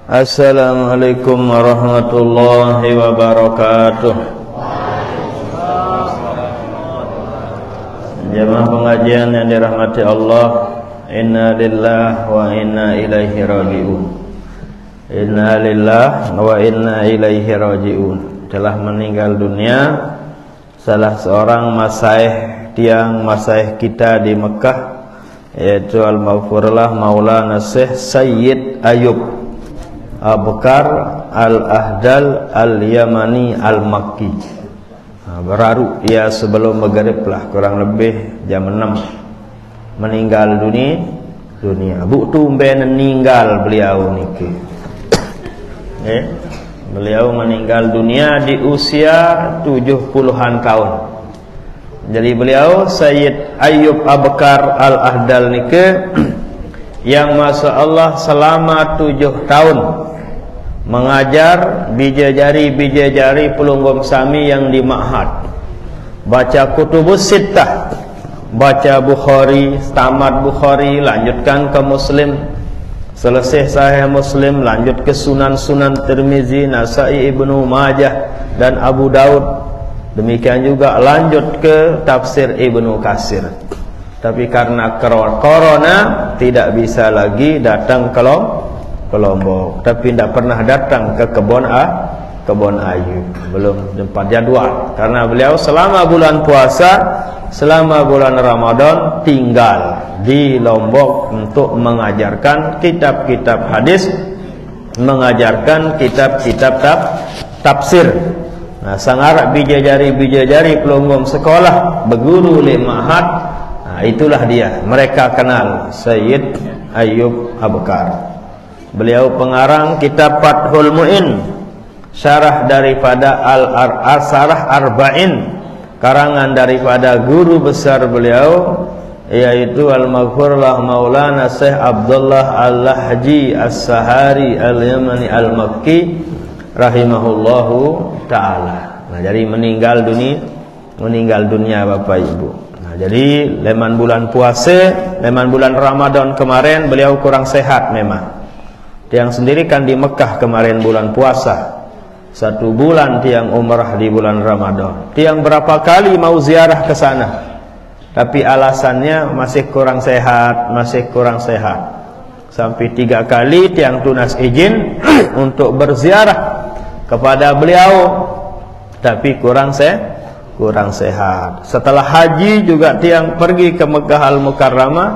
Assalamualaikum warahmatullahi wabarakatuh. Jemaah pengajian yang dirahmati Allah, inna lillahi wa inna ilaihi raji'un. Inna lillahi wa inna ilaihi raji'un. Telah meninggal dunia salah seorang tiang masaih kita di Mekah, yaitu Al-Maghfurullah Maulana Syekh Sayyid Ayub Abukar Al-Ahdal Al-Yamani Al-Makki. Baru ia sebelum maghrib lah, kurang lebih jam 6 meninggal dunia. Buktu meninggal beliau niki. Beliau meninggal dunia di usia 70-an tahun. Jadi beliau Sayyid Ayub Abukar Al-Ahdal niki yang masya Allah selama 7 tahun mengajar bijajari pelunggum sami yang di Ma'had, baca kutubus sittah, baca Bukhari, tamat Bukhari, lanjutkan ke Muslim, selesai Sahih Muslim, lanjut ke Sunan Tirmizi, Nasai, Ibnu Majah dan Abu Daud. Demikian juga lanjut ke tafsir Ibnu Katsir. Tapi karena corona tidak bisa lagi datang ke Lombok, tapi tidak pernah datang ke kebun Ayub, belum tempat jadwal. Karena beliau selama bulan puasa, selama bulan Ramadan tinggal di Lombok untuk mengajarkan kitab-kitab hadis, mengajarkan kitab-kitab tafsir. Nah, sangar bijajari pelunggum sekolah, berguru di Ma'had. Nah, itulah dia, mereka kenal Sayyid Ayub Abukar. Beliau pengarang kitab Fathul Mu'in, syarah daripada Al-Sarah Arba'in, karangan daripada guru besar beliau, yaitu Al-Maghfurullah Maulana Syekh Abdullah Al-Lahji As-Sahari Al-Yamani Al-Makki rahimahullahu ta'ala. Nah, jadi meninggal dunia Bapak Ibu. Nah, jadi leman bulan puasa, leman bulan Ramadan kemarin beliau kurang sehat memang. Tiang sendiri kan di Mekah kemarin bulan puasa, 1 bulan tiang umrah di bulan Ramadan. Tiang berapa kali mau ziarah ke sana, tapi alasannya masih kurang sehat. Sampai 3 kali tiang tunas izin untuk berziarah kepada beliau, tapi kurang sehat. Setelah haji juga tiang pergi ke Mekah Al-Mukarramah,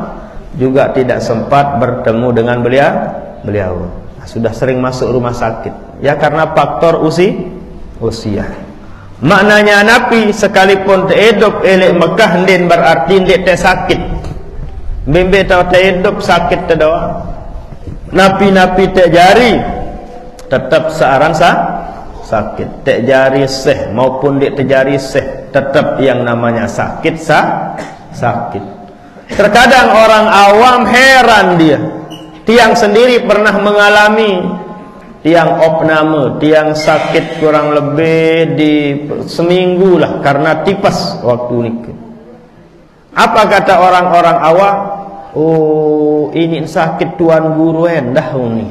juga tidak sempat bertemu dengan beliau. Sudah sering masuk rumah sakit, ya karena faktor usia. Maknanya Nabi sekalipun hidup elek Mekah ndin berarti ndek te sakit. Bimbe tau te hidup sakit te doa. Nabi te jari tetap searang sakit. Te jari seh maupun ndek te jari seh tetap yang namanya sakit. Terkadang orang awam heran dia. Tiang sendiri pernah mengalami tiang opname, tiang sakit kurang lebih di seminggu lah karena tipes waktu nikah. Apa kata orang-orang awam? Oh, ini sakit tuan guru endah ini.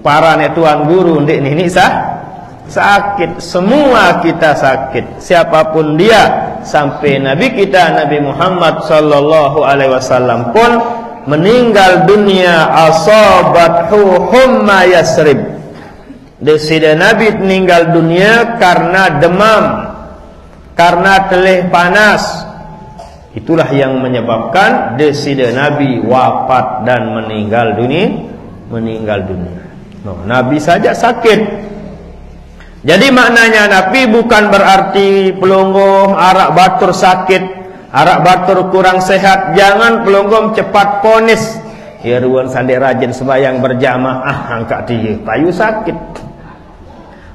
Parane tuan guru ndik ini sakit. Semua kita sakit, siapapun dia, sampai Nabi kita Nabi Muhammad sallallahu alaihi wasallam pun meninggal dunia asabathu humma Yasrib. Desida Nabi meninggal dunia karena demam, karena telih panas. Itulah yang menyebabkan desida Nabi wafat dan meninggal dunia. Nabi saja sakit. Jadi maknanya Nabi bukan berarti pelunggum arak batur sakit, arak batur kurang sehat. Jangan pelunggum cepat ponis, ya ruan sandi rajin sembahyang berjamaah angkat dia payu sakit.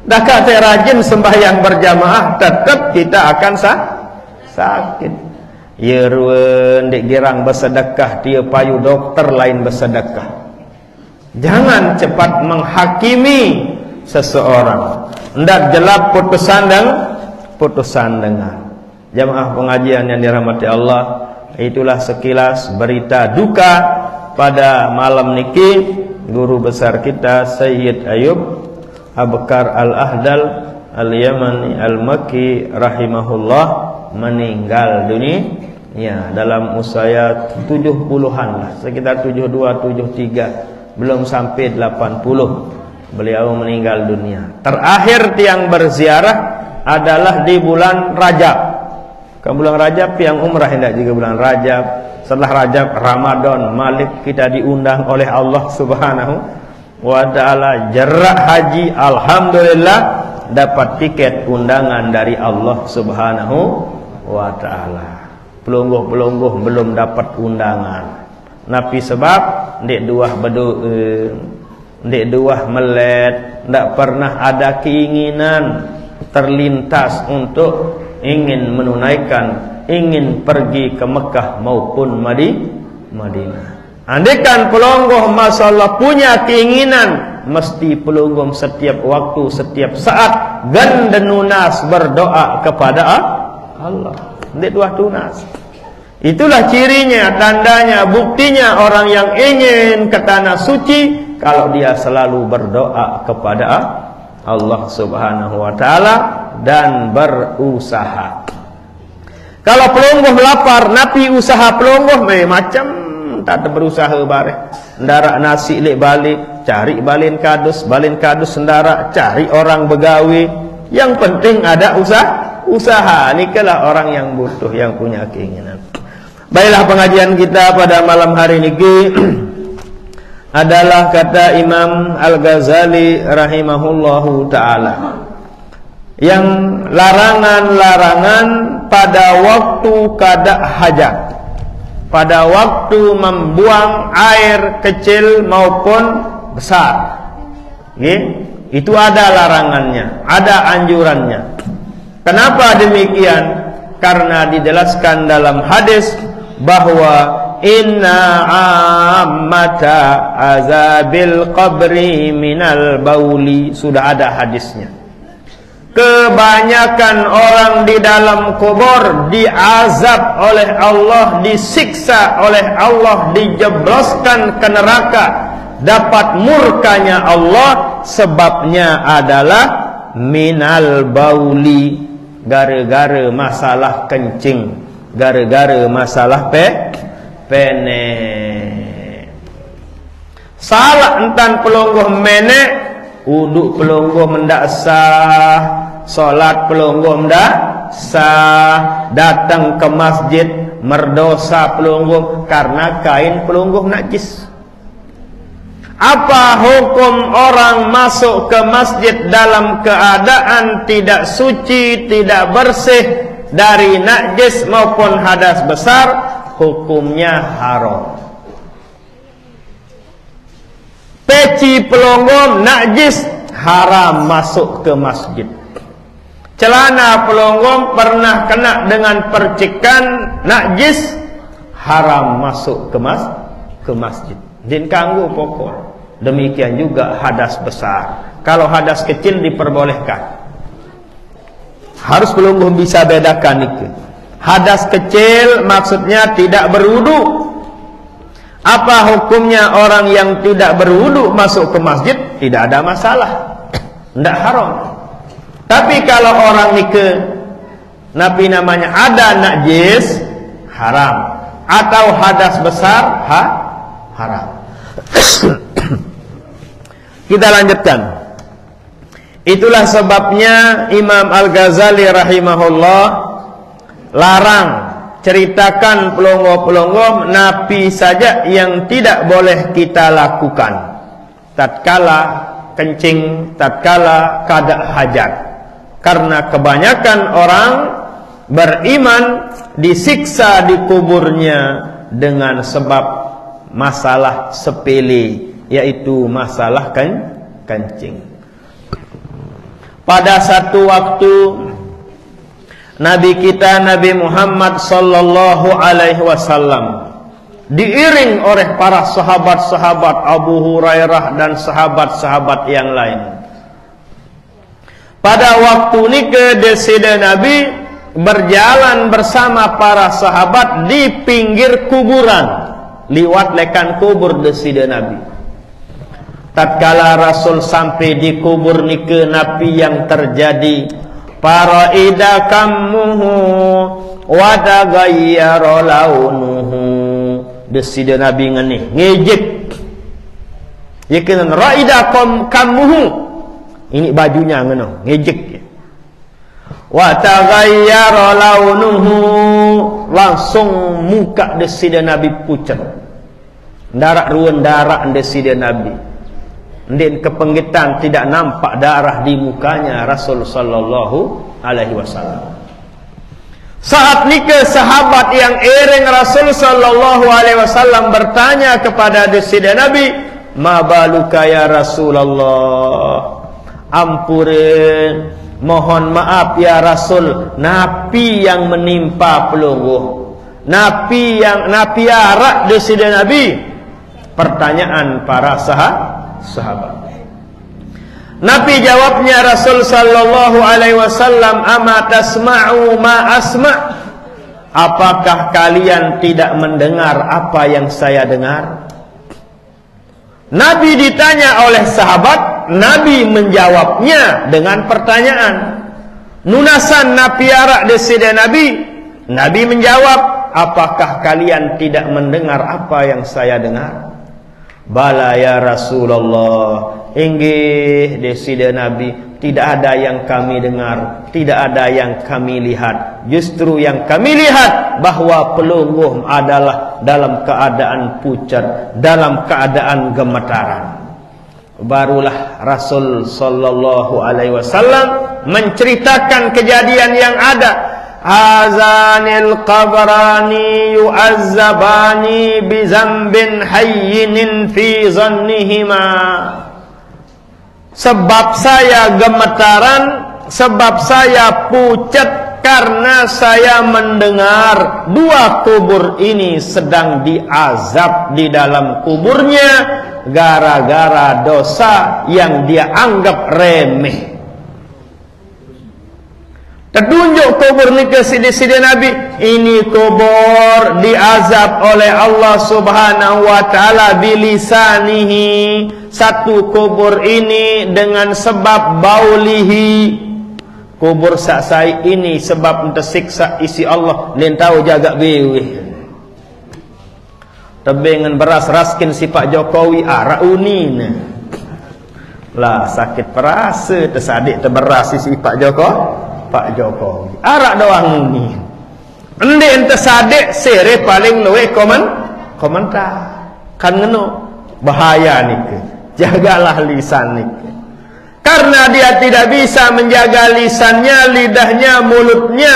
Dah kata rajin sembahyang berjamaah tetap kita akan sakit. Ya ruan dek girang bersedekah dia payu dokter lain bersedekah. Jangan cepat menghakimi seseorang. Ndak jelap putusan dengan jamaah pengajian yang dirahmati Allah. Itulah sekilas berita duka pada malam niki guru besar kita Sayyid Ayub Abkar Al-Ahdal Al-Yamani Al-Makki rahimahullah meninggal dunia ya dalam usia 70-an lah, sekitar 72 73, belum sampai 80 beliau meninggal dunia. Terakhir tiang berziarah adalah di bulan Rajab. Ke bulan Rajab yang umrah hendak juga bulan Rajab. Setelah Rajab Ramadan Malik kita diundang oleh Allah Subhanahu wa taala jerak haji, alhamdulillah dapat tiket undangan dari Allah Subhanahu wa taala. Pelungguh-pelungguh belum dapat undangan. Napi sebab ndik duah ndik duah melet, ndak pernah ada keinginan terlintas untuk ingin menunaikan, ingin pergi ke Mekah maupun Madinah. Andaikan pelungguh masalah punya keinginan, mesti pelungguh setiap waktu, setiap saat gandenunas berdoa kepada Allah. Ndik dua tunas. Itulah cirinya, tandanya, buktinya orang yang ingin ke tanah suci kalau dia selalu berdoa kepada Allah Subhanahu wa taala dan berusaha. Kalau pelungguh lapar, napi usaha pelungguh macam tak ada berusaha bareh. Ndarak nasi lek balik, cari balin kadus sendara, cari orang begawi. Yang penting ada usaha. Nikalah orang yang butuh, yang punya keinginan. Baiklah, pengajian kita pada malam hari ini adalah kata Imam Al-Ghazali rahimahullahu ta'ala, yang larangan-larangan pada waktu kada hajat, pada waktu membuang air kecil maupun besar. Itu ada larangannya, ada anjurannya. Kenapa demikian? Karena dijelaskan dalam hadis bahwa inna ammata azabil qabri minal bauli. Sudah ada hadisnya. Kebanyakan orang di dalam kubur diazab oleh Allah, disiksa oleh Allah, dijebloskan ke neraka, dapat murkanya Allah. Sebabnya adalah minal bauli, gara-gara masalah kencing, gara-gara masalah pene. Salah entan pelungguh menek, uduk pelungguh mendak sah, solat pelungguh mendak sah, datang ke masjid merdosa pelungguh karena kain pelungguh najis. Apa hukum orang masuk ke masjid dalam keadaan tidak suci, tidak bersih dari najis maupun hadas besar? Hukumnya haram. Peci pelonggom najis, haram masuk ke masjid. Celana pelonggom pernah kena dengan percikan najis, haram masuk ke masjid. Din kanggu pokok. Demikian juga hadas besar. Kalau hadas kecil diperbolehkan. Harus pelungguh bisa bedakan itu. Hadas kecil maksudnya tidak berwudu. Apa hukumnya orang yang tidak berwudu masuk ke masjid? Tidak ada masalah, tidak haram. Tapi kalau orang napi namanya ada najis, haram. Atau hadas besar, haram. Kita lanjutkan. Itulah sebabnya Imam Al-Ghazali rahimahullah larang ceritakan pelongo-pelongo napi saja yang tidak boleh kita lakukan tatkala kencing, tatkala kada hajat. Karena kebanyakan orang beriman disiksa di kuburnya dengan sebab masalah sepele, yaitu masalah kencing. Pada satu waktu Nabi kita Nabi Muhammad sallallahu alaihi wasallam diiring oleh para sahabat-sahabat Abu Hurairah dan sahabat-sahabat yang lain. Pada waktu nike desida Nabi berjalan bersama para sahabat di pinggir kuburan. liwat lekan kubur desida Nabi. Tatkala Rasul sampai di kubur nike Nabi yang terjadi para ida kamuhu wadagayyara launuhu. Desida Nabi ngene ngejek yakin raida kamuhu, ini bajunya ngono ngejek wa taghayyara launuhu, langsung muka desida Nabi pucat, darak ruan darak desida Nabi, ndin kepenggitan tidak nampak darah di mukanya Rasul sallallahu alaihi wasallam. Saat nikah sahabat yang iring Rasul sallallahu alaihi wasallam bertanya kepada desida Nabi, "Ma baluka ya Rasulullah?" Ampurin, mohon maaf ya Rasul, napi yang menimpa pelungguh, napi arak desida Nabi. Pertanyaan para sahabat. Nabi jawabnya Rasul sallallahu alaihi wasallam, "Ama tasma'u ma asma'?" Apakah kalian tidak mendengar apa yang saya dengar? Nabi ditanya oleh sahabat, Nabi menjawabnya dengan pertanyaan. Nunasan napi arak desida Nabi, Nabi menjawab, "Apakah kalian tidak mendengar apa yang saya dengar?" "Bala ya Rasulullah." Inggih desida Nabi, tidak ada yang kami dengar, tidak ada yang kami lihat. Justru yang kami lihat bahwa pelungguh adalah dalam keadaan pucat, dalam keadaan gemetaran. Barulah Rasul sallallahu alaihi wasallam menceritakan kejadian yang ada. Hazanil qabrani yu'azzabani bizambin hayyinin fi zannihima. Sebab saya gemetaran, sebab saya pucat karena saya mendengar dua kubur ini sedang diazab di dalam kuburnya gara-gara dosa yang dia anggap remeh. Tertunjuk kubur ni ke sidi-sidi Nabi, ini kubur diazab oleh Allah subhanahu wa ta'ala bilisanihi. Satu kubur ini dengan sebab baulihi. Kubur saksai ini sebab tersiksa isi Allah, lain tahu jaga beweh. Tebengan beras raskin si Pak Jokowi arak unin. Lah sakit perasa tersadik terberas si Pak Jokowi. Arak doang ni. Endi ente sadek sere paling luwe komentar. Kan ngeno bahaya ni ke. Jagalah lisan ni. Karena dia tidak bisa menjaga lisannya, lidahnya, mulutnya.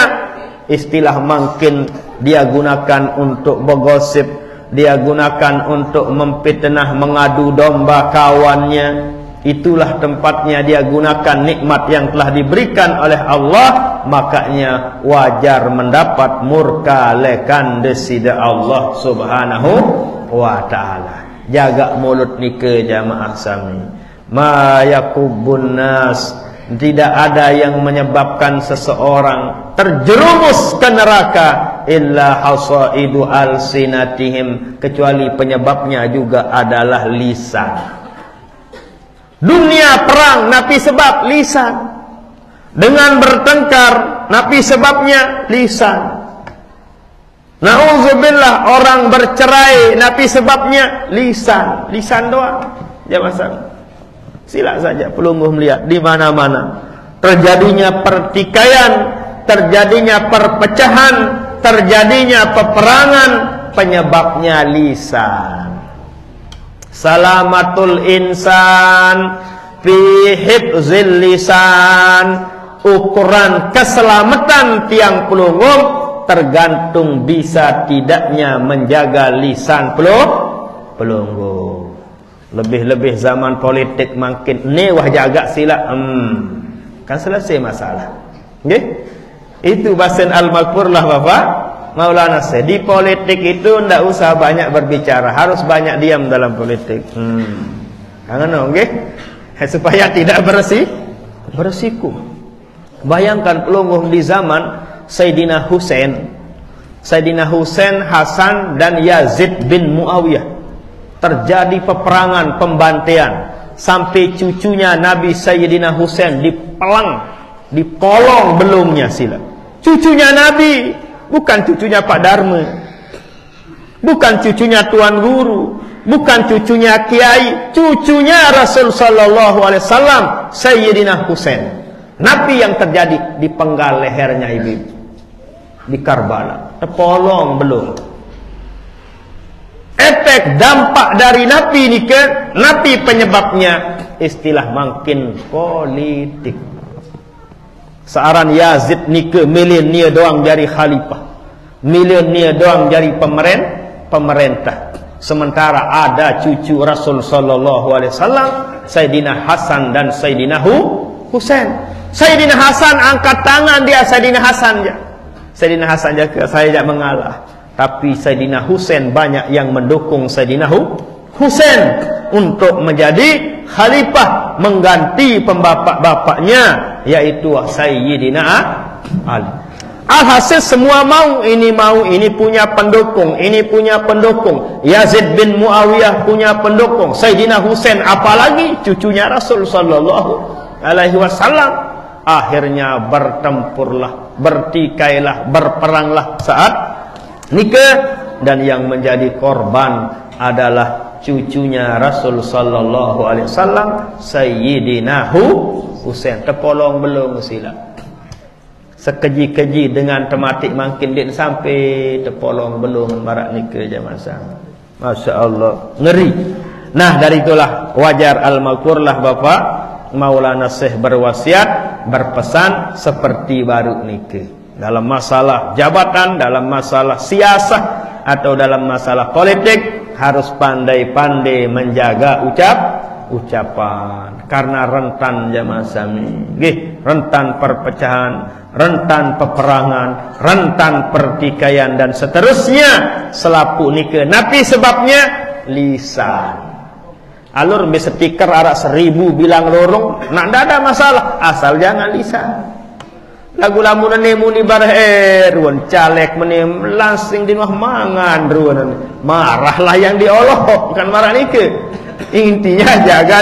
Istilah mungkin dia gunakan untuk bergosip, dia gunakan untuk memfitnah, mengadu domba kawannya. Itulah tempatnya dia gunakan nikmat yang telah diberikan oleh Allah. Makanya wajar mendapat murka lekan desida Allah subhanahu wa ta'ala. Jaga mulut ni ke jamaah sami. Ma yakubun nas, tidak ada yang menyebabkan seseorang terjerumus ke neraka illa hasaidu alsinatihim, kecuali penyebabnya juga adalah lisan. Dunia perang napi sebab lisan. Dengan bertengkar napi sebabnya lisan. Nauzubillah, orang bercerai napi sebabnya lisan. Lisan doang. Jamaah, sila saja pelungguh melihat di mana-mana terjadinya pertikaian, terjadinya perpecahan, terjadinya peperangan, penyebabnya lisan. Salamatul insan fi hifzil lisan. Ukuran keselamatan tiang pelungguh tergantung bisa tidaknya menjaga lisan pelungguh. Lebih-lebih zaman politik makin ni wah jaga sila kan selesai masalah. Nggih? Itu bahasan al-makfur lah Bapak Maulana Syekh. Di politik itu ndak usah banyak berbicara, harus banyak diam dalam politik. Kangen nggih? Supaya tidak beresiko. Bayangkan pelungguh di zaman Sayyidina Husain. Sayyidina Husain, Hasan dan Yazid bin Muawiyah. Terjadi peperangan, pembantaian, sampai cucunya Nabi Sayyidina Husain dipolong belumnya sila. Cucunya Nabi, bukan cucunya Pak Dharma, bukan cucunya Tuan Guru, bukan cucunya Kiai, cucunya Rasul sallallahu alaihi wasallam, Sayyidina Husain. Nabi yang terjadi dipenggal lehernya ibu di Karbala. Terpolong belum. Efek dampak dari Nabi ini ke Nabi penyebabnya istilah makin politik. Searan Yazid ni ke milenia doang jadi khalifah, milenia doang jadi pemerintah. Sementara ada cucu Rasul sallallahu alaihi wasallam, Sayyidina Hasan dan Sayyidina Husain. Sayyidina Hasan angkat tangan dia, Sayyidina Hasan je. Sayyidina Hasan je ke saya jak mengalah. Tapi Sayyidina Husain banyak yang mendukung Sayyidina Husain untuk menjadi khalifah mengganti pembapak-bapaknya, yaitu Sayyidina Ali. Alhasil semua mau, ini punya pendukung, ini punya pendukung. Yazid bin Muawiyah punya pendukung, Sayyidina Husain apalagi cucunya Rasul sallallahu alaihi wasallam. Akhirnya bertempurlah, bertikailah, berperanglah saat nikah, dan yang menjadi korban adalah cucunya Rasul sallallahu alaihi wasallam, Sayyidina Husain. Terpolong belum sila. Sekeji-keji dengan tematik makin din sampai terpolong belum marak nikah zaman sekarang. Masya Allah, ngeri. Nah, dari itulah wajar al-makurlah Bapak Maulana Syekh berwasiat, berpesan seperti baru nikah. Dalam masalah jabatan, dalam masalah siasah, atau dalam masalah politik, harus pandai-pandai menjaga ucapan. Karena rentan zaman sami, rentan perpecahan, rentan peperangan, rentan pertikaian dan seterusnya. Selapu nikah Nabi sebabnya lisan. Alur be stiker arak 1000 bilang lorong, nak ada masalah, asal jangan lisan. Lagu lamun nemu ni bareh ruan calek menem langsing di mah mangan ruan. Marahlah yang diolok, bukan marah nikah. Intinya jaga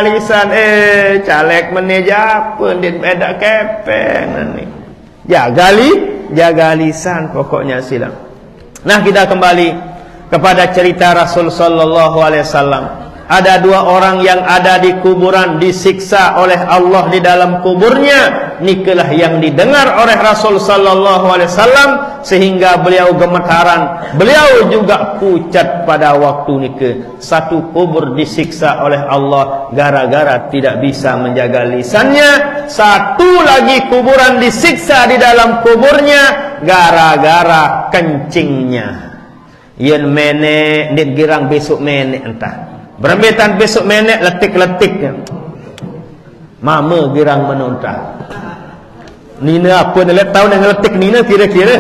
lisan. Calek meneja pun din beda kepeng ni. Jaga lisan pokoknya silang. Nah, kita kembali kepada cerita Rasul sallallahu alaihi wasallam. Ada dua orang yang ada di kuburan disiksa oleh Allah di dalam kuburnya. Nikalah yang didengar oleh Rasul sallallahu alaihi wasallam sehingga beliau gemetaran. Beliau juga pucat pada waktu nikah. Satu kubur disiksa oleh Allah gara-gara tidak bisa menjaga lisannya. Satu lagi kuburan disiksa di dalam kuburnya gara-gara kencingnya. Yen menek dit girang besok menek entah. Berembetan besok menek letik-letiknya. Mama girang menuntah. Nina apa nak tahu dengan letik Nina kira-kira.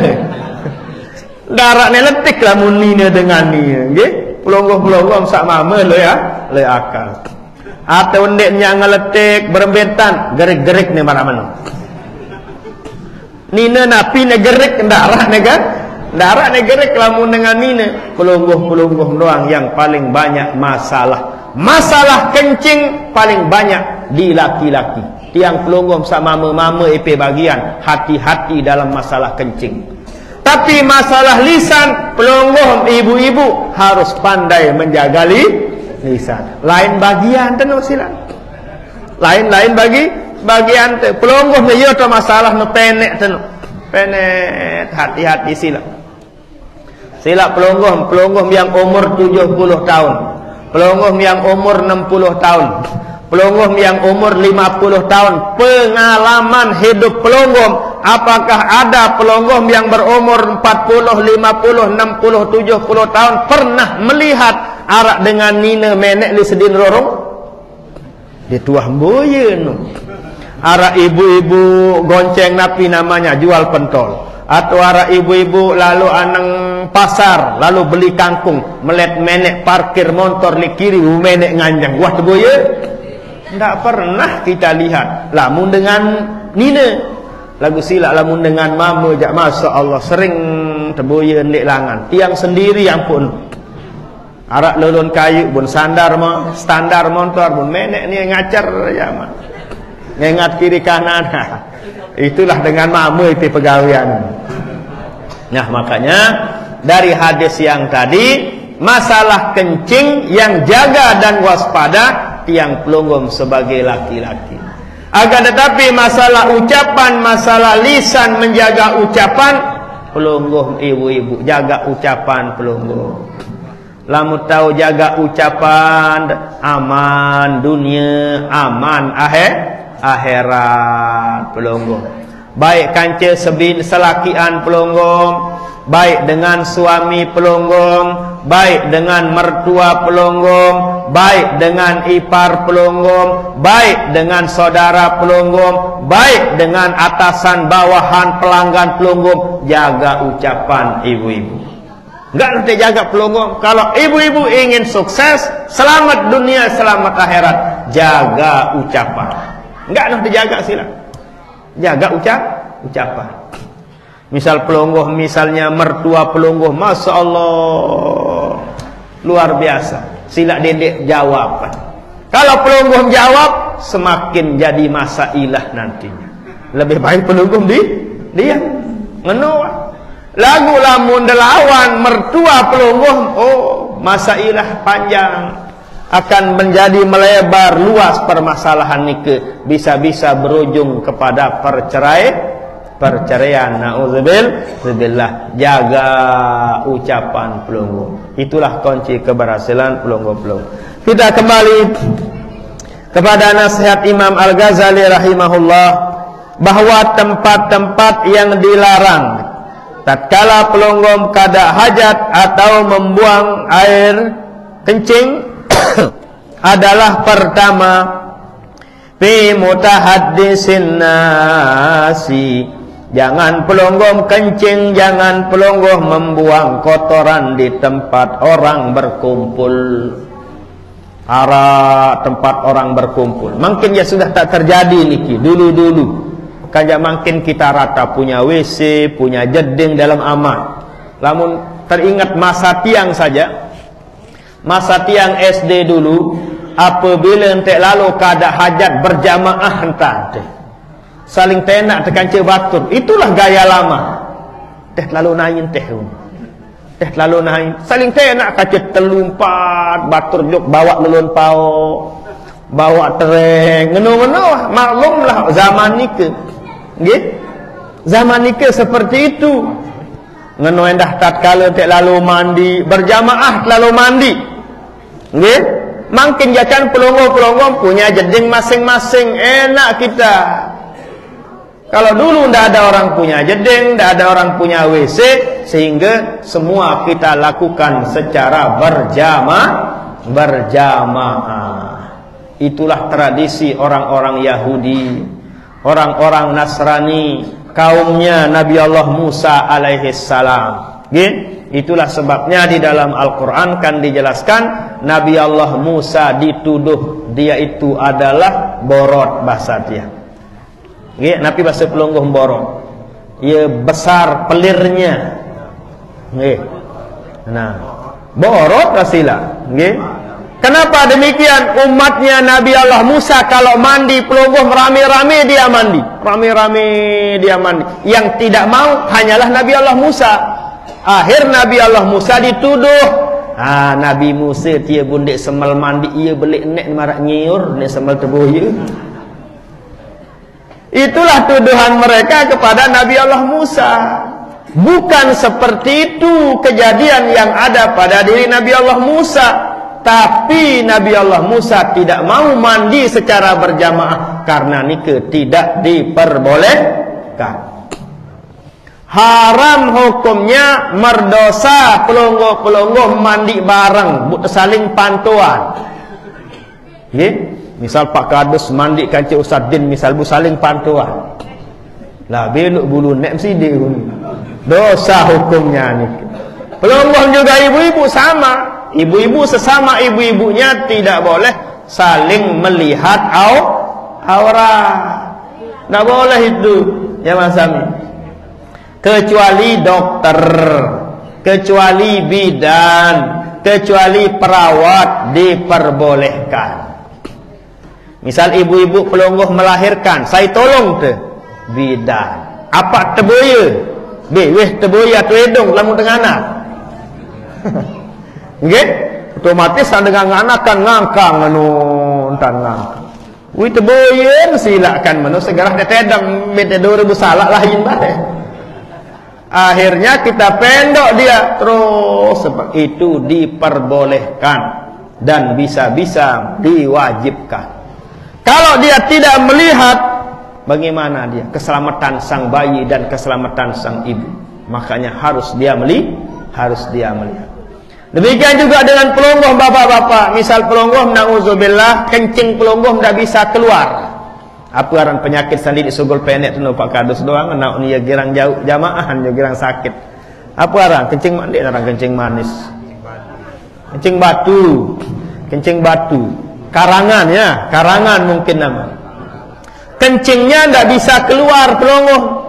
Darat ni letik lah mun Nina dengan ni. Nggih, pelonggoh-pelonggoh sak mama le akal. Atau ndeknya ngeletik berembetan gerik-gerik ni mana-mana. Nina napi ne gerik darat ni kan? Darat negeri kelamun dengan Nina. Pelungguh-pelungguh doang yang paling banyak masalah. Masalah kencing paling banyak di laki-laki. Tiang pelungguh sama mama EP bagian, hati-hati dalam masalah kencing. Tapi masalah lisan, pelungguh ibu-ibu harus pandai menjaga lisan. Lain bagian tenuk silang. Lain-lain bagian pelungguh ni yo masalah no penek tenuk. Penek, hati-hati silang. Sila pelungguh yang umur 70 tahun, pelungguh yang umur 60 tahun, pelungguh yang umur 50 tahun, pengalaman hidup pelungguh. Apakah ada pelungguh yang berumur 40, 50, 60, 70 tahun pernah melihat arak dengan Nina menek li sedin rorong? Dia tuah boyen. Arak ibu-ibu gonceng napi namanya jual pentol. Atau arah ibu-ibu lalu anang pasar lalu beli kangkung melet menek parkir motor li kiri menek nganjang. Wah teboye. Tidak pernah kita lihat. Lamun dengan Nina Lagu silap lamun dengan mama jak masya Allah sering terboya ndek langan. Tiang sendiri ampun. Arak lelun kayu bun standar motor bun menek ni ngacar ya mah. Ngengat kiri kanan. Itulah dengan mama itu pegawaian. Nah, makanya dari hadis yang tadi, masalah kencing yang jaga dan waspada tiang pelunggum sebagai laki-laki. Akan tetapi masalah ucapan, masalah lisan menjaga ucapan, pelunggum ibu-ibu jaga ucapan pelunggum. Lamun tahu jaga ucapan, aman dunia, aman akhirat pelunggum. Baik kance selakian pelunggum, baik dengan suami pelunggum, baik dengan mertua pelunggum, baik dengan ipar pelunggum, baik dengan saudara pelunggum, baik dengan atasan bawahan pelanggan pelunggum. Jaga ucapan ibu-ibu. Enggak nanti jaga pelunggum. Kalau ibu-ibu ingin sukses, selamat dunia, selamat akhirat, jaga ucapan. Enggak nanti jaga sila. Jaga ucapan. Misal pelungguh, misalnya mertua pelungguh, masya Allah luar biasa, sila dedek jawab. Kalau pelungguh jawab, semakin jadi masailah nantinya. Lebih baik pelungguh diam menolak. Lagu lamun delawan mertua pelungguh, oh masailah panjang, akan menjadi melebar luas permasalahan nikah, bisa-bisa berujung kepada perceraian. Na'udzubillah. Jaga ucapan pelunggu. Itulah kunci keberhasilan pelunggu. Kita kembali kepada nasihat Imam Al-Ghazali rahimahullah, bahwa tempat-tempat yang dilarang tatkala pelunggu kada hajat atau membuang air kencing adalah pertama, fi mutahaddisin nasi, jangan pelunggum kencing, jangan pelunggum membuang kotoran di tempat orang berkumpul. Tempat orang berkumpul. Mungkin ya sudah tak terjadi niki dulu-dulu. Kan makin kita rata punya WC, punya jeding dalam aman. Lamun teringat masa tiang saja. Masa tiang SD dulu, apabila entek lalu kada hajat berjamaah entah saling tenak tekan batur, itulah gaya lama. Teh lalu nain lalu nain saling tenak kacet telumpat batur jok bawa lelun pao, bawa tereng ngeno-ngeno. Maklumlah zaman nikah nggih, zaman nikah seperti itu. Ngeno endah tatkala entek lalu mandi berjamaah lalu mandi nggih. Makin jakan pelongo-pelongo punya jeding masing-masing, enak kita. Kalau dulu ndak ada orang punya jeding, ndak ada orang punya WC, sehingga semua kita lakukan secara berjamaah. Itulah tradisi orang-orang Yahudi, orang-orang Nasrani, kaumnya Nabi Allah Musa alaihi salam. Itulah sebabnya di dalam Al-Quran kan dijelaskan Nabi Allah Musa dituduh dia itu adalah borot bahasa dia. Nabi bahasa pelungguh borot. Ia besar pelirnya. Nah, borot rasila. Kenapa demikian? Umatnya Nabi Allah Musa kalau mandi pelungguh rame-rame dia mandi. Rame-rame dia mandi. Yang tidak mau hanyalah Nabi Allah Musa. Akhir Nabi Allah Musa dituduh. Nabi Musa dia bundek semal mandi, ia belik nek marak nyiur nek semal terboya. Itulah tuduhan mereka kepada Nabi Allah Musa. Bukan seperti itu kejadian yang ada pada diri Nabi Allah Musa. Tapi Nabi Allah Musa tidak mau mandi secara berjamaah karena nikah tidak diperbolehkan. Haram hukumnya merdosa pelungguh-pelungguh mandi bareng, saling pantuan. Misal Pak Kades mandi kanci Ustaz Din, misal bu saling pantuan. Lah belok bulu nek mesti dia dosa hukumnya nih. Pelungguh juga ibu-ibu sama, ibu-ibu sesama ibu-ibunya tidak boleh saling melihat aurat. Tidak boleh itu. jamaah sami. Kecuali dokter, kecuali bidan, kecuali perawat diperbolehkan. Misal ibu-ibu pelungguh melahirkan, saya tolong tu bidan. Apa teboya? Weh teboya tu hidung lamun dengan anak. Nggih? Otomatis dengan anak kan ngangkang anu entan ngangkang. Wi teboya silakan menu segera tetedang bete 2000 salah lain bae. Akhirnya kita pendok dia terus seperti itu diperbolehkan dan bisa-bisa diwajibkan. Kalau dia tidak melihat, bagaimana dia? Keselamatan sang bayi dan keselamatan sang ibu. Makanya harus dia melihat. Demikian juga dengan pelungguh bapak-bapak. Misal pelungguh, na'udzubillah, kencing pelungguh tidak bisa keluar. Apa aran penyakit sandi di sugul pendek tu Pak Kadus doang, nak ni girang jauh jamaahan yo girang sakit. Apa aran kencing mandi, aran kencing manis. Kencing batu. Kencing batu. Karangan ya, karangan mungkin nama. Kencingnya tidak bisa keluar pelungguh.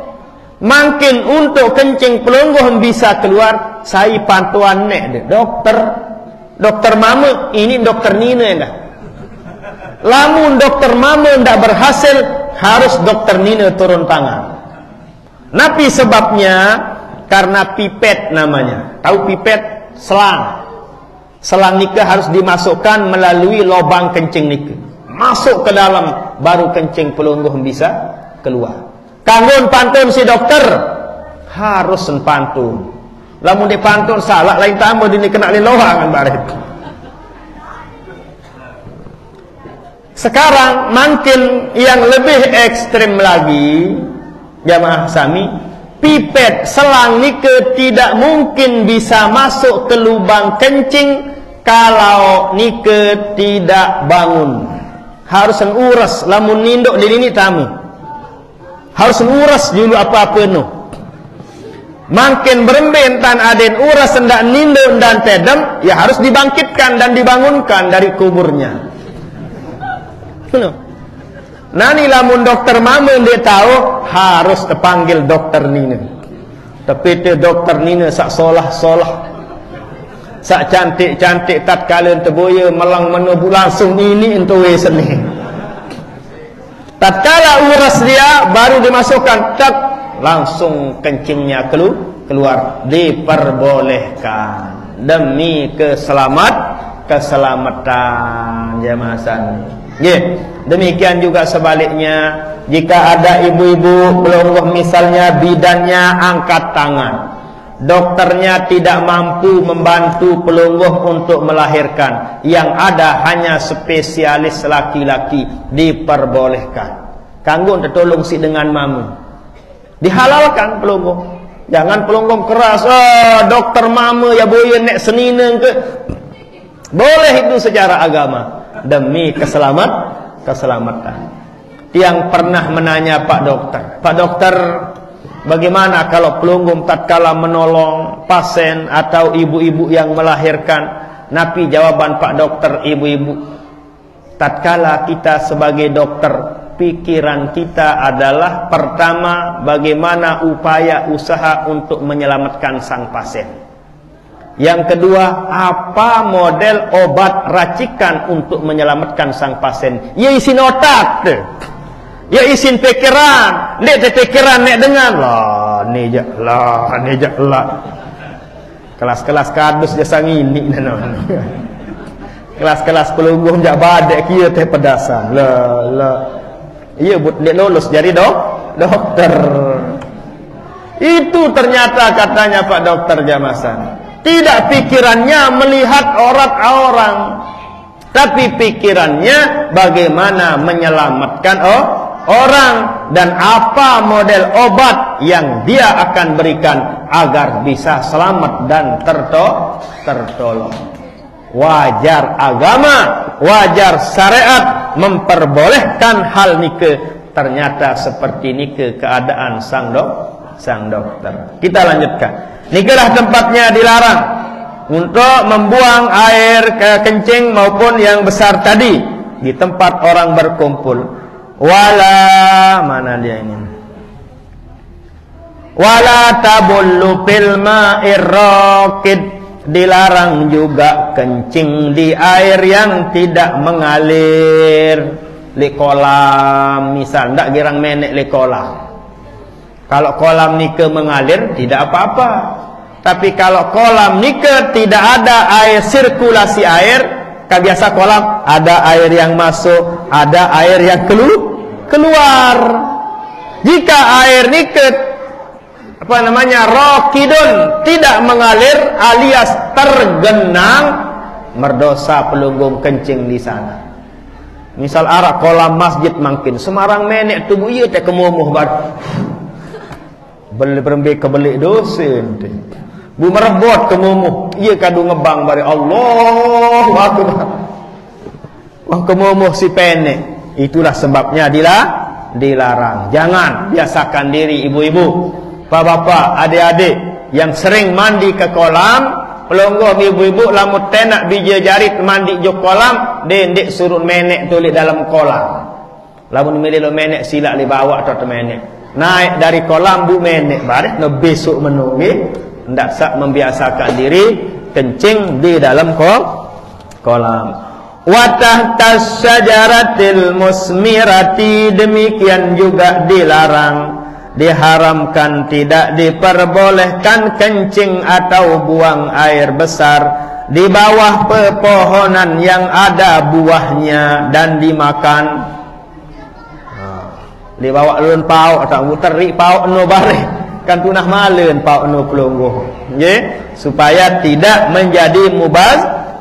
Makin untuk kencing pelungguh bisa keluar, saya pantuan nek dokter mama, ini dokter Nina dah. Lamun dokter mama tidak berhasil, harus dokter Nina turun tangan. Napi sebabnya karena pipet namanya. Tahu pipet? Selang. Selang nikah harus dimasukkan melalui lubang kencing nikah. Masuk ke dalam baru kencing pelungguh bisa keluar. Kanggun pantun si dokter harus pantun. Lamun dipantun salah lain tambah dini kena lilohangan baret. Sekarang makin yang lebih ekstrim lagi, jamaah sami, pipet selang nike tidak mungkin bisa masuk ke lubang kencing kalau nike tidak bangun. Harus uras, lamun ninduk di ini tamu. Harus uras dulu apa-apa no. Makin berembentan aden uras hendak ninduk dan tedem, ya harus dibangkitkan dan dibangunkan dari kuburnya. Nani lamun dokter mama dia tahu harus terpanggil dokter Nina. Tapi tu dokter Nina sak solah-solah, sak cantik-cantik tatkala teboya melang menubu langsung ini untuk seni. Tatkala uras dia baru dimasukkan tak langsung kencingnya keluar diperbolehkan demi keselamatan jamaah sani. Yeah. Demikian juga sebaliknya, jika ada ibu-ibu pelungguh misalnya bidannya angkat tangan, dokternya tidak mampu membantu pelungguh untuk melahirkan, yang ada hanya spesialis laki-laki, diperbolehkan. Kanggo tertolong si dengan mamu. Dihalalkan pelungguh. Jangan pelungguh keras, dokter mamu ya boye nek senineng ke. Boleh itu secara agama. Demi keselamatan. Yang pernah menanya Pak Dokter, bagaimana kalau pelungguh tatkala menolong pasien atau ibu-ibu yang melahirkan? Napi jawaban Pak Dokter, ibu-ibu, tatkala kita sebagai dokter, pikiran kita adalah pertama bagaimana upaya usaha untuk menyelamatkan sang pasien. Yang kedua, apa model obat racikan untuk menyelamatkan sang pasien? Ya isin otak tu. Ya isin pikiran. Nek pikiran nek dengan lah ni je lah. Kelas-kelas kadus jasa ngini nanon. Kelas-kelas pelungguh jak badek kieu teh pedasan. Lah. Iya but nek lulus jadi dokter. Itu ternyata katanya Pak Dokter Jamasan. Tidak pikirannya melihat orang, tapi pikirannya bagaimana menyelamatkan orang dan apa model obat yang dia akan berikan agar bisa selamat dan tertolong. Wajar agama, wajar syariat memperbolehkan hal nike. Ternyata seperti nike keadaan sang dokter. Kita lanjutkan. Nikalah tempatnya dilarang untuk membuang air kencing maupun yang besar tadi di tempat orang berkumpul. Wala mana dia ini? Wala tabullu fil ma'ir raqid, dilarang juga kencing di air yang tidak mengalir. Di kolam misal, ndak girang menek di kolam. Kalau kolam nike mengalir tidak apa-apa. Tapi kalau kolam nike tidak ada air, sirkulasi air, kan biasa kolam ada air yang masuk, ada air yang keluar. Jika air nike raqidun, tidak mengalir alias tergenang, merdosa pelunggung kencing di sana. Misal arah kolam masjid mungkin Semarang menek tubuh ieu teh kemomoh bar. Beli berembe kebelik dosen teh. Bu merebot kemomoh, ieu kadu ngebang bari Allahu akbar. Wah kemomoh si penek. Itulah sebabnya dilarang. Jangan biasakan diri ibu-ibu, bapak-bapak, adik-adik yang sering mandi ke kolam. Pelonggo ibu-ibu lamun tenak biji jarit mandi jok kolam, dendek suruh menek tulik dalam kolam. Lamun milih lo menek silak li bawa atau menek. Naik dari kolam bu menek bareh ngebesuk menunggu. Ndak sak membiasakan diri kencing di dalam kolam. Wa tahtas syajaratil musmirati, demikian juga dilarang, diharamkan, tidak diperbolehkan kencing atau buang air besar di bawah pepohonan yang ada buahnya dan dimakan. Dibawa lun pau atau muteri pau no bare kan tunah maleun pau no pelungguh, nggih, supaya tidak menjadi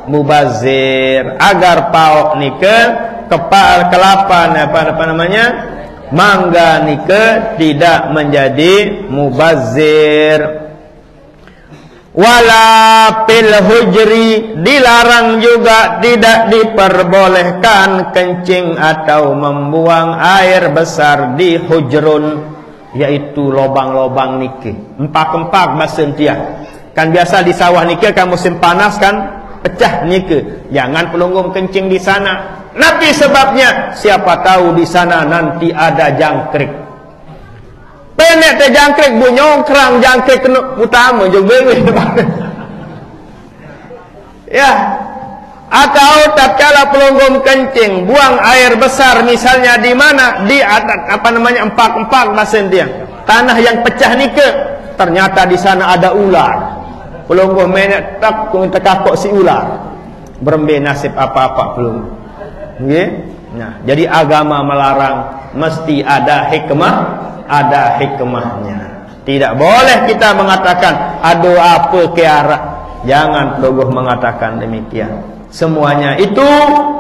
mubazir, agar pau nike kelapa mangga nike tidak menjadi mubazir. Wala fil hujri, dilarang juga, tidak diperbolehkan kencing atau membuang air besar di hujrun, yaitu lobang-lobang nike, empak-empak masentia. Kan biasa di sawah nike kan musim panas kan pecah nike, jangan pelunggung kencing di sana. Nanti sebabnya siapa tahu di sana nanti ada jangkrik. Penek teh jangkrik bu nyongkrang jangkrik utama juga ya. Atau tatkala pelunggung kencing buang air besar misalnya di mana di atas empak-empak masen dia tanah yang pecah nike, ternyata di sana ada ular. Pelunggung menek tak tekakok si ular, berembe nasib apa-apa pelunggung. Nggih. Nah, jadi agama melarang mesti ada hikmahnya. Tidak boleh kita mengatakan aduh apa kiara. Jangan pelungguh mengatakan demikian. Semuanya itu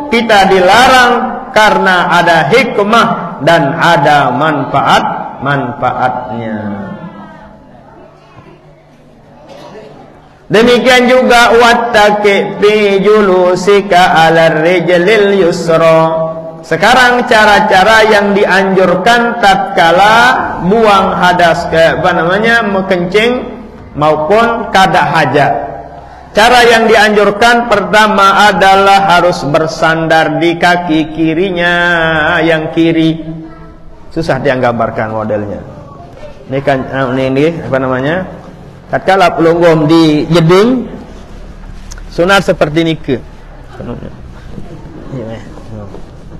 kita dilarang karena ada hikmah dan ada manfaatnya. Demikian juga wattaqi fi julusika 'alar rijlil yusra. Sekarang cara-cara yang dianjurkan tatkala buang hadas mengencing maupun kada hajat. Cara yang dianjurkan pertama adalah harus bersandar di kaki kirinya, yang kiri. Susah dia gambarkan modelnya. Ini kan ini tatkala pelunggum di jeding sunat seperti nike.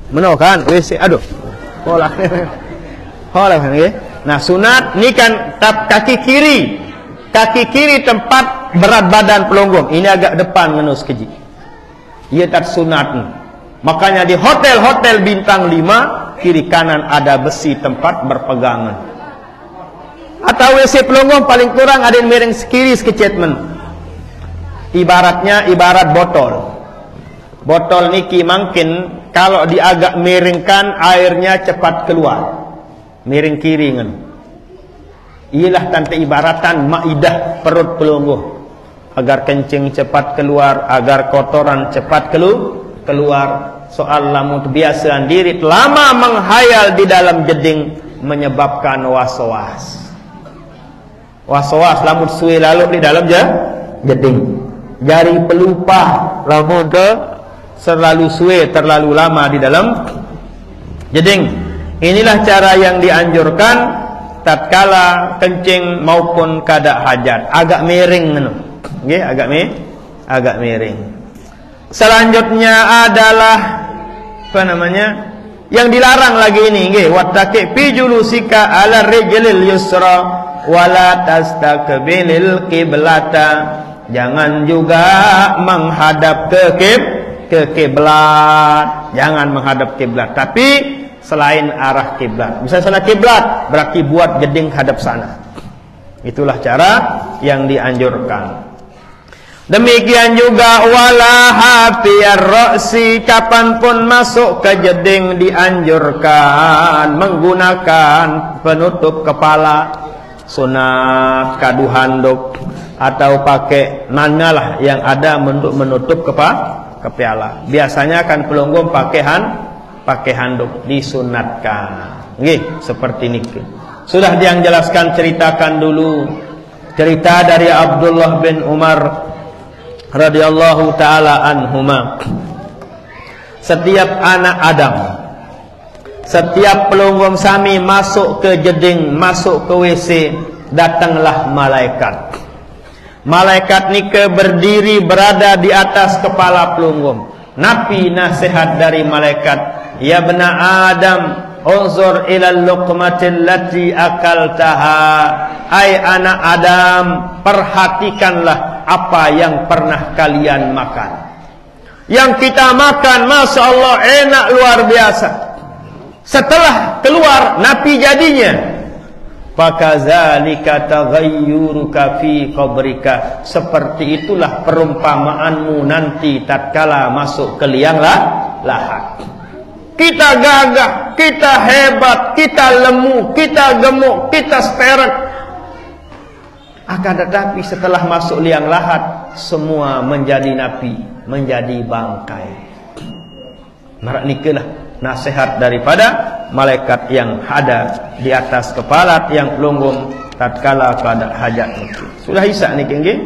Menokan WC aduh. Holah nggih. Nah, sunat ini kan kaki kiri. Kaki kiri tempat berat badan pelunggum. Ini agak depan ngenus keji. Ia tak sunat. Makanya di hotel-hotel bintang 5 kiri kanan ada besi tempat berpegangan. Atau WC pelunggum paling kurang ada yang miring sekiri sekecetmen. Ibarat botol. Botol niki mungkin kalau diagak miringkan airnya cepat keluar. Miring kiri ngen. Ialah tante ibaratan maidah perut pelungguh. Agar kencing cepat keluar, agar kotoran cepat keluar. Soal lamun kebiasaan diri lama menghayal di dalam jeding menyebabkan was-was. Was-was lamun suwe lalu di dalam jeding. Jari pelupa lamun terlalu suwe, terlalu lama di dalam jeding. Inilah cara yang dianjurkan tatkala kencing maupun kada hajat, agak miring ngono. Nggih, agak miring. Selanjutnya adalah apa namanya? Yang dilarang lagi ini nggih, wattaqi fi julusika 'ala rijlil yusra wala tastaqbilil qiblata. Jangan juga menghadap ke kiblat. Jangan menghadap kiblat, tapi selain arah kiblat. Misalnya sana kiblat, berarti buat jeding hadap sana. Itulah cara yang dianjurkan. Demikian juga wala hafiyar ra'si, kapanpun masuk ke jeding dianjurkan menggunakan penutup kepala, sunat kadu handuk atau pakai nangalah yang ada untuk menutup kepala. Biasanya kan pelunggum pakai handuk, disunatkan. Nggih, seperti ini. Sudah yang jelaskan, ceritakan dulu cerita dari Abdullah bin Umar radhiyallahu taala anhuma. Setiap anak Adam, setiap pelunggum sami masuk ke jeding, masuk ke WC, datanglah malaikat. Malaikat nike berdiri berada di atas kepala pelunggum. Nabi nasihat dari malaikat, ya bena Adam, unzur ilal luqmatil lati akaltaha. Ai anak Adam, perhatikanlah apa yang pernah kalian makan. Yang kita makan, Masya Allah, enak luar biasa. Setelah keluar, napi jadinya. Fakazalika taghayyuruka fi qabrika. Seperti itulah perumpamaanmu nanti tatkala masuk ke liang lahat. Kita gagah, kita hebat, kita lemu, kita gemuk, kita sterek. Akan tetapi setelah masuk liang lahat, semua menjadi napi, menjadi bangkai. Marak nikelah nasihat daripada malaikat yang ada di atas kepala yang pelunggum tatkala pada hajat itu. Sudah isya nih nggih?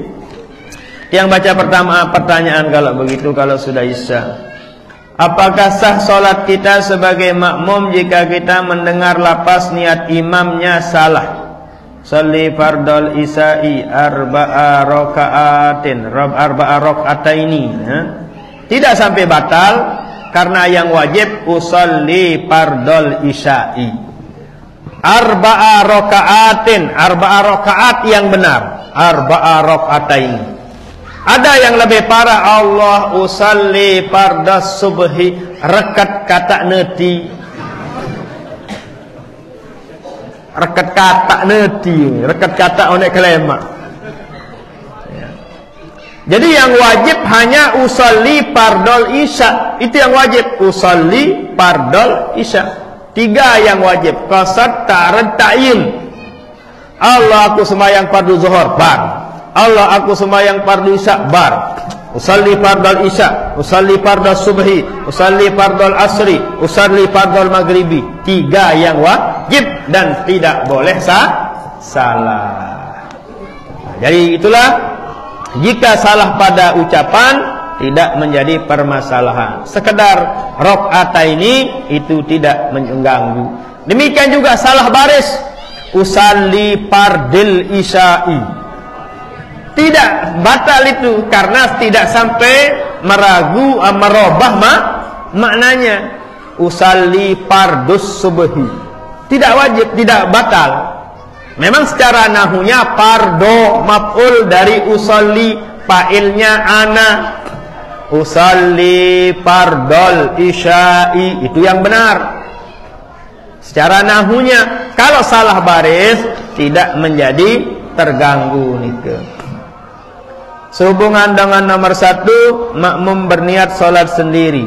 Yang baca pertama pertanyaan kalau begitu, kalau sudah isya, apakah sah solat kita sebagai makmum jika kita mendengar lapas niat imamnya salah? Salli fardal isya'i arba'a raka'ataini. Tidak sampai batal, karena yang wajib usalli fardal isya'i arba'a rakaat yang benar, arba'a raka'ataini. Ada yang lebih parah, Allah usalli fardas subhi, rekat kata neti, rekat kata neti, rekat kata onek kelema. Jadi yang wajib hanya usalli fardal isya, itu yang wajib, usalli fardal isya. 3 yang wajib, qasad, ta'arud, ta'yin. Allah aku sembahyang fardu zuhur, bar. Allah aku sembahyang fardu isya, bar. Usalli fardal isya, usalli fardal subhi, usalli fardal asri, usalli fardal maghribi. 3 yang wajib dan tidak boleh salah. Jadi itulah, jika salah pada ucapan tidak menjadi permasalahan. Sekedar rakaataini itu tidak mengganggu. Demikian juga salah baris, usalli fardil isya'i. Tidak batal itu, karena tidak sampai merubah maknanya. Usalli fardus subhi, tidak wajib, tidak batal. Memang secara nahunya fardo, maf'ul dari usalli, fa'ilnya ana. Usalli fardol isya'i, itu yang benar secara nahunya. Kalau salah baris tidak menjadi terganggu nike. Sehubungan dengan nomor 1, makmum berniat sholat sendiri.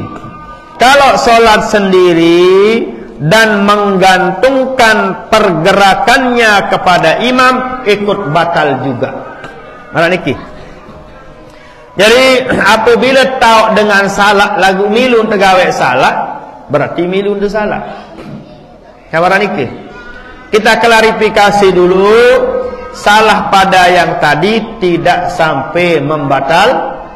Kalau sholat sendiri dan menggantungkan pergerakannya kepada imam, ikut batal juga. Mana niki? Jadi apabila tahu dengan salah lagu milu tegawe salah, berarti milu untuk salah. Kabar niki? Kita klarifikasi dulu, salah pada yang tadi tidak sampai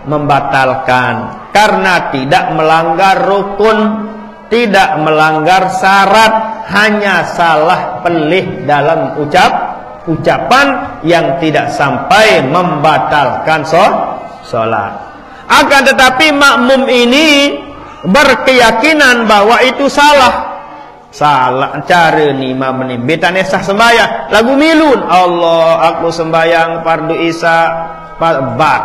membatalkan, karena tidak melanggar rukun. tidak melanggar syarat, hanya salah pelih dalam ucapan yang tidak sampai membatalkan sholat. Akan tetapi makmum ini berkeyakinan bahwa itu salah cara ni imam ni betane sah sembahyang lagu milun Allah aku sembahyang fardu isya bar,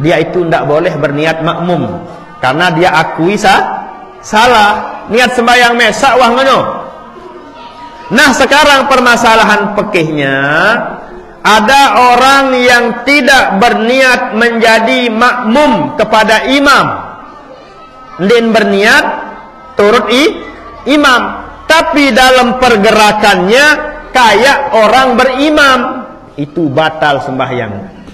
dia itu tidak boleh berniat makmum karena dia akui salah niat sembahyang mesak wah ngono. Nah sekarang permasalahan fikihnya, ada orang yang tidak berniat menjadi makmum kepada imam, dan berniat turut imam, tapi dalam pergerakannya kayak orang berimam, itu batal sembahyang.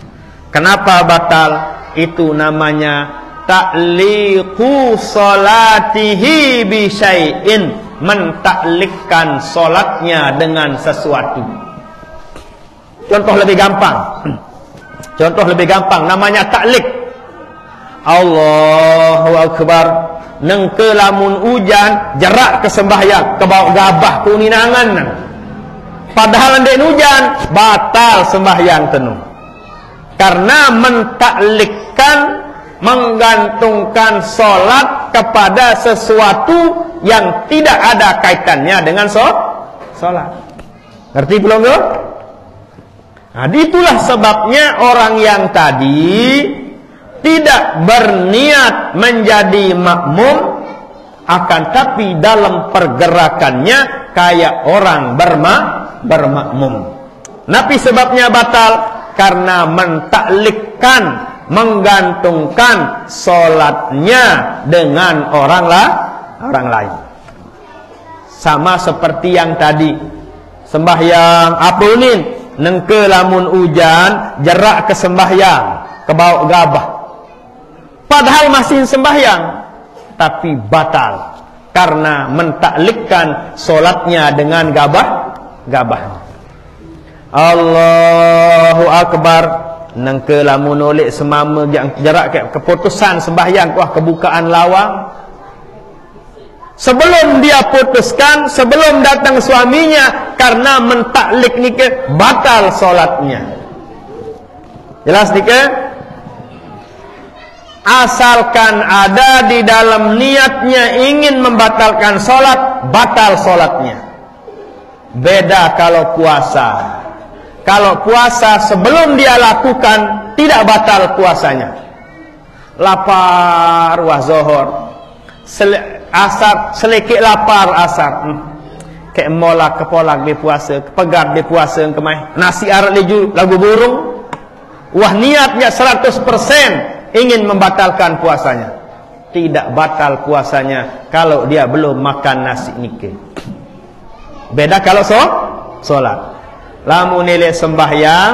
Kenapa batal? Itu namanya ta'liqu salatihi bi syai'in, mentaklikkan solatnya dengan sesuatu. Contoh lebih gampang, namanya taklik. Allahu Akbar, nengke lamun hujan jerak ke sembahyang, ke bawah gabah kuninangan. Padahal ndek hujan, batal sembahyang tenu. Karena mentaklikkan, menggantungkan solat kepada sesuatu yang tidak ada kaitannya dengan solat. Ngerti belum yo? Nah, itulah sebabnya orang yang tadi tidak berniat menjadi makmum, akan tapi dalam pergerakannya kayak orang bermakmum. Tapi sebabnya batal karena mentaklikkan, menggantungkan solatnya dengan orang lain. Sama seperti yang tadi sembahyang apunin nengke lamun hujan jerak ke sembahyang ke bawah gabah, padahal masih sembahyang tapi batal karena mentaklikkan solatnya dengan gabah. Allahu Akbar, nengke lamun oleh semama jerak ke keputusan sembahyang, wah kebukaan lawang. Sebelum dia putuskan, sebelum datang suaminya, karena mentaklik nikah batal solatnya. Jelas nikah? Asalkan ada di dalam niatnya ingin membatalkan solat, batal solatnya. Beda kalau puasa. Kalau puasa sebelum dia lakukan, tidak batal puasanya. Lapar wah zohor, asar selekik lapar asar, kayak molak kepolak di puasa, kepegat di puasa kemai, nasi arak leju lagu burung, wah niatnya 100% ingin membatalkan puasanya, tidak batal puasanya kalau dia belum makan nasi nike. Beda kalau solat. Lamun nilai sembahyang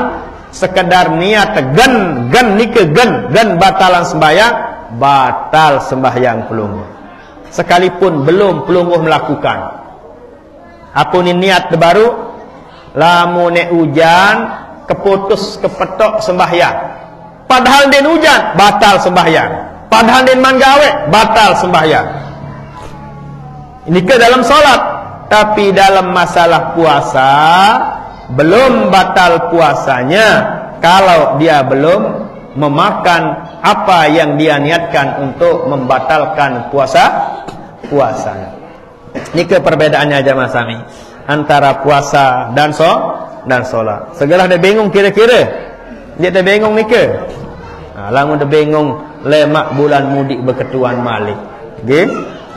sekedar niat gen nike gen batalan sembahyang, batal sembahyang pelungguh. Sekalipun belum pelungguh melakukan. Apa ni niat baru? Lamun hujan keputus kepetok sembahyang. Padahal den hujan batal sembahyang. Padahal den manggawe batal sembahyang. Ini ke dalam solat, tapi dalam masalah puasa belum batal puasanya kalau dia belum memakan apa yang dia niatkan untuk membatalkan puasanya. Ini ke perbedaannya jamaah sami antara puasa dan solat. Segala dia bingung kira-kira. Dia bingung ni ke? Lamun dia bingung lemak bulan mudik berketuan malik. Okay?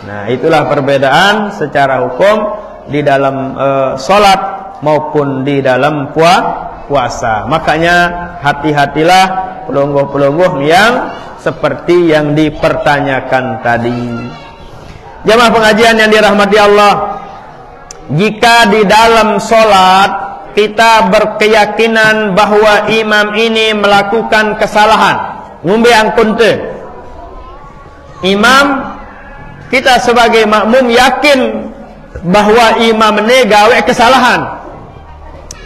Nah, itulah perbedaan secara hukum di dalam solat maupun di dalam puasa. Makanya hati-hatilah pelungguh-pelungguh yang seperti yang dipertanyakan tadi. Jamaah pengajian yang dirahmati Allah, jika di dalam solat kita berkeyakinan bahwa imam ini melakukan kesalahan, ngumbe angkun te, imam kita sebagai makmum yakin bahwa imam ini gawe kesalahan.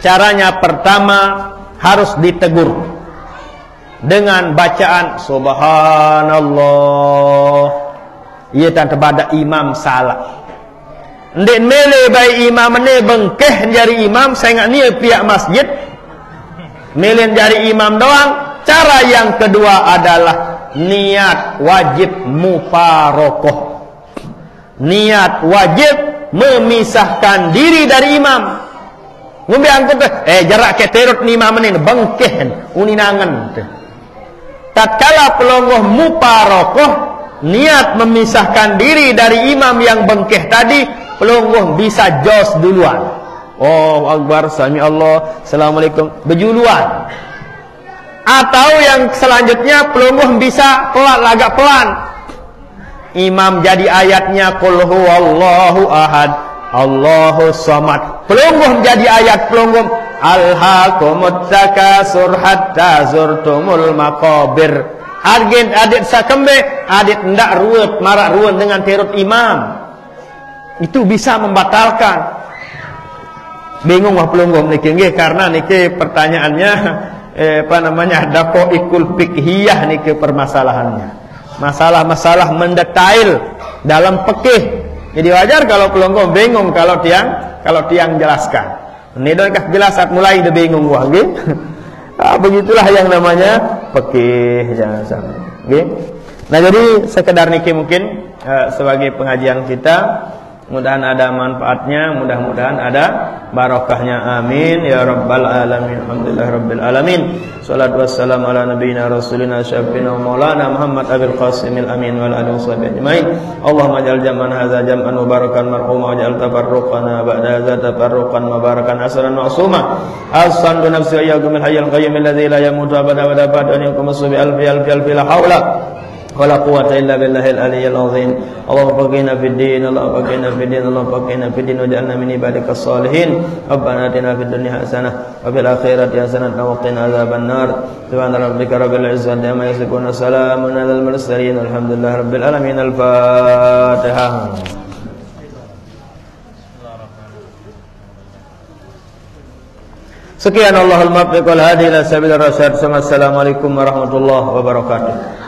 Caranya pertama harus ditegur dengan bacaan subhanallah, ia tak terbadak imam salah. Ndek mele bayi imam ni bengkeh jari imam, saya ingat ni pihak masjid mele jari imam doang. Cara yang kedua adalah niat wajib mufarokoh. Niat wajib memisahkan diri dari imam. Ngombe angkut jarak ke terut ni imam ni bengkeh uninangan. Tatkala pelongoh mufarokoh, niat memisahkan diri dari imam yang bengkeh tadi, pelongoh bisa jos duluan. Oh akbar, sami Allah, assalamualaikum, berjuluan. Atau yang selanjutnya pelongoh bisa pelan, agak pelan. Imam jadi ayatnya qul huwallahu ahad, Allahus samad. Pelongoh jadi ayat pelongoh alhaqumut takasur hatta zurtumul maqabir. Adik sakembe, adik ndak ruwet, marak ruwet dengan terut imam. Itu bisa membatalkan. Bingung wah pelongoh niki nggih, karena niki pertanyaannya daqaiqul fiqhiyah niki permasalahannya. Masalah-masalah mendetail dalam fikih. Jadi wajar kalau pelongoh bingung kalau tiang jelaskan. Ini dah jelas saat mulai dia bingung wah nggih. Begitulah yang namanya fikih, jangan sampai. Nggih. Nah, jadi sekedar niki mungkin sebagai pengajian kita. Mudah-mudahan ada manfaatnya, mudah-mudahan ada barokahnya. Amin ya rabbal alamin. Alhamdulillah rabbil alamin. Shalatu wassalamu ala nabiyyina rasulina syafiina maulana Muhammad abil qasimil amin wal alihi washabihi ajmain. Allahumma ja'al jam'an hadza jam'an mubarakan marhuma waj'al tafarruqana ba'da hadza tafarruqan mubarakan hasanan ma'suma. As'alu nafsi wa iyyakum al hayyul qayyum alladzi la yamutu abada wa la ba'da an yakum subi alfi la haula wala quwwata illa billahil aliyyil azim. Allahumma faqihna fid din, Allahumma faqihna fid din, Allahumma faqihna fid din waj'alna min ibadikas salihin. Rabbana atina fid dunya hasanah wa fil akhirati hasanah wa qina adzaban nar. Subhana rabbika rabbil izzati amma yasifun, salamun alal mursalin, alhamdulillahi rabbil alamin. Al-Fatihah. Sekian Allahul muwaffiq wal hadi ila sabilir rasyad. Assalamualaikum warahmatullahi wabarakatuh.